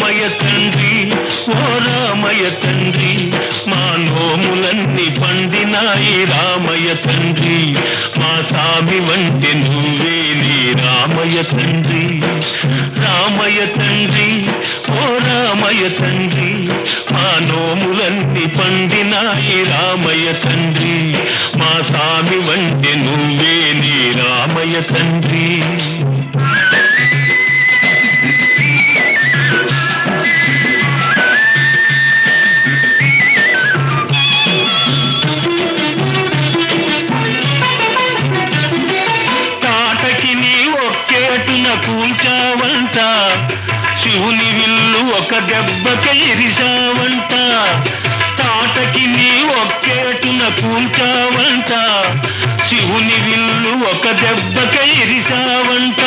రామయ్య తండ్రి, ఓ రామయ్య తండ్రి, మా నోములన్నీ పండినాయి రామయ్య తండ్రి, మా సామి వంటి నువ్వేలి రామయ్య తండ్రి. రామయ్య తండ్రి, ఓ రామయ్య తండ్రి, మా నోములన్నీ పండినాయి రామయ్య తండ్రి, మా సామి వంటి నువ్వేలి రామయ్య తండ్రి. కూల్చావంట శివుని విల్లు ఒక దెబ్బకి ఇరిసావంట, తాటకి నీ ఒక్కేటున కూల్చావంట శివుని విల్లు ఒక దెబ్బకి ఇరిసావంట.